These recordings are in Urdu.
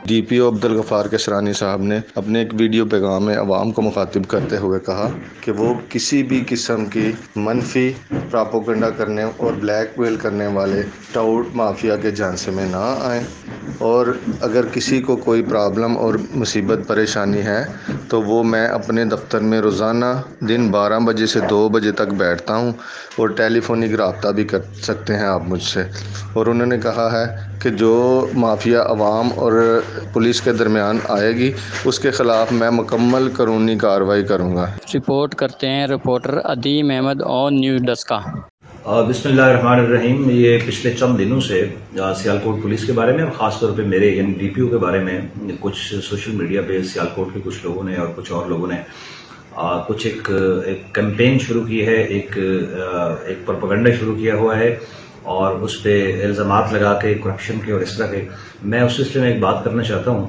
ڈی پی او عبدالغفار کشرانی صاحب نے اپنے ایک ویڈیو پیغام میں عوام کو مخاطب کرتے ہوئے کہا کہ وہ کسی بھی قسم کی منفی پراپوگنڈا کرنے اور بلیک میل کرنے والے ٹاؤٹ مافیا کے جھانسے میں نہ آئیں، اور اگر کسی کو کوئی پرابلم اور مصیبت پریشانی ہے تو وہ میں اپنے دفتر میں روزانہ دن 12 بجے سے 2 بجے تک بیٹھتا ہوں اور ٹیلی فونک رابطہ بھی کر سکتے ہیں آپ مجھ سے۔ اور انہوں نے کہا ہے کہ جو مافیا عوام اور پولیس کے درمیان آئے گی اس کے خلاف میں مکمل قانونی کارروائی کروں گا۔ رپورٹ کرتے ہیں رپورٹر عدیم احمد آن نیوز ڈیسک کا۔ بسم اللہ الرحمن الرحیم۔ یہ پچھلے چند دنوں سے سیالکوٹ پولیس کے بارے میں اور خاص طور پہ میرے یعنی ڈی پی او کے بارے میں کچھ سوشل میڈیا پہ سیالکوٹ کے کچھ لوگوں نے اور کچھ اور لوگوں نے کچھ ایک کیمپین شروع کی ہے، ایک پروپیگنڈا شروع کیا ہوا ہے اور اس پہ الزامات لگا کے کرپشن کے اور اس طرح کے۔ میں اس سلسلے میں ایک بات کرنا چاہتا ہوں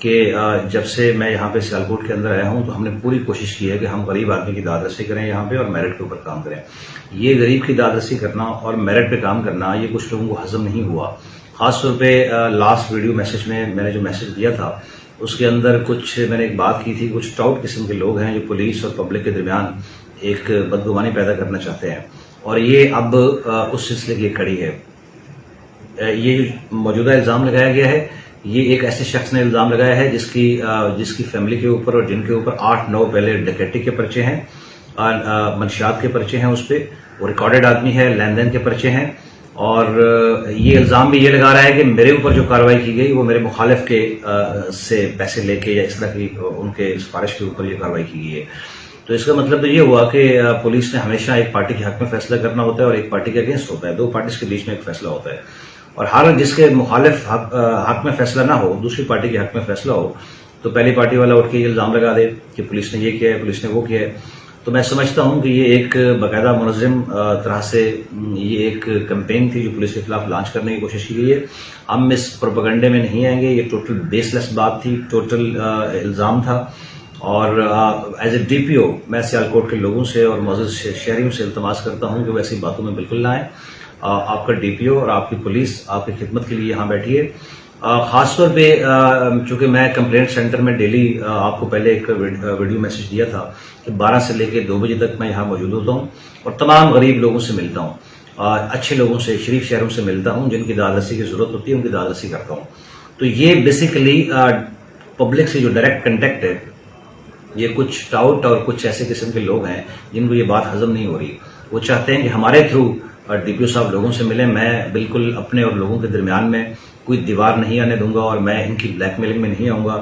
کہ جب سے میں یہاں پہ سیالکوٹ کے اندر آیا ہوں تو ہم نے پوری کوشش کی ہے کہ ہم غریب آدمی کی داد رسی کریں یہاں پہ اور میرٹ کے اوپر کام کریں۔ یہ غریب کی داد رسی کرنا اور میرٹ پہ کام کرنا یہ کچھ لوگوں کو ہضم نہیں ہوا۔ خاص طور پہ لاسٹ ویڈیو میسج میں نے جو میسج دیا تھا اس کے اندر میں نے ایک بات کی تھی، کچھ ٹاؤٹ قسم کے لوگ ہیں جو پولیس اور پبلک کے درمیان ایک بدگمانی پیدا کرنا چاہتے ہیں، اور یہ اب اس سلسلے کی ایک کڑی ہے۔ یہ جو موجودہ الزام لگایا گیا ہے یہ ایک ایسے شخص نے الزام لگایا ہے جس کی فیملی کے اوپر اور جن کے اوپر 8-9 پہلے ڈکیٹی کے پرچے ہیں، منشیات کے پرچے ہیں، اس پہ وہ ریکارڈڈ آدمی ہے، لین دین کے پرچے ہیں، اور یہ الزام بھی یہ لگا رہا ہے کہ میرے اوپر جو کارروائی کی گئی وہ میرے مخالف کے سے پیسے لے کے یا اس طرح کی ان کے سفارش کے اوپر یہ کارروائی کی گئی ہے۔ تو اس کا مطلب تو یہ ہوا کہ پولیس نے ہمیشہ ایک پارٹی کے حق میں فیصلہ کرنا ہوتا ہے اور ایک پارٹی کے اگینسٹ ہوتا ہے، دو پارٹیز کے بیچ میں ایک فیصلہ ہوتا ہے، اور ہر جس کے مخالف حق میں فیصلہ نہ ہو، دوسری پارٹی کے حق میں فیصلہ ہو، تو پہلی پارٹی والا اٹھ کے یہ الزام لگا دے کہ پولیس نے یہ کیا ہے، پولیس نے وہ کیا ہے۔ تو میں سمجھتا ہوں کہ یہ ایک باقاعدہ منظم طرح سے یہ ایک کیمپین تھی جو پولیس کے خلاف لانچ کرنے کی کوشش کی گئی ہے۔ ہم اس پروپیگنڈے میں نہیں آئیں گے، یہ ٹوٹل بیس لیس بات تھی، ٹوٹل الزام تھا، اور ایز اے ڈی پی او میں سیالکوٹ کے لوگوں سے اور معزز شہریوں سے التماس کرتا ہوں کہ وہ ایسی باتوں میں بالکل نہ آئیں۔ آپ کا ڈی پی او اور آپ کی پولیس آپ کی خدمت کے لیے یہاں بیٹھی ہے۔ خاص طور پہ چونکہ میں کمپلینٹ سینٹر میں ڈیلی آپ کو پہلے ایک ویڈیو میسج دیا تھا کہ 12 سے لے کے 2 بجے تک میں یہاں موجود ہوتا ہوں اور تمام غریب لوگوں سے ملتا ہوں، اچھے لوگوں سے، شریف شہروں سے ملتا ہوں، جن کی داد رسی کی ضرورت ہوتی ہے ان کی داد رسی کرتا ہوں۔ تو یہ بیسیکلی پبلک سے جو ڈائریکٹ کنٹیکٹ ہے یہ کچھ ٹاؤٹ اور کچھ ایسے قسم کے لوگ ہیں جن کو یہ بات ہضم نہیں ہو رہی، وہ چاہتے ہیں کہ ہمارے تھرو ڈی پی او صاحب لوگوں سے ملیں۔ میں بالکل اپنے اور لوگوں کے درمیان میں کوئی دیوار نہیں آنے دوں گا اور میں ان کی بلیک میلنگ میں نہیں آؤں گا۔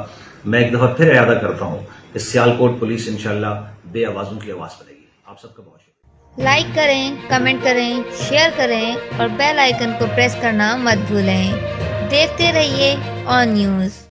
میں ایک دفعہ پھر ارادہ کرتا ہوں کہ سیالکوٹ پولیس انشاءاللہ بے آوازوں کی آواز بنے گی۔ آپ سب کا بہت شکریہ۔ لائک کریں، کمنٹ کریں، شیئر کریں اور بیل آئیکن کو پریس کرنا مت بھولیں۔ دیکھتے رہیے آن نیوز۔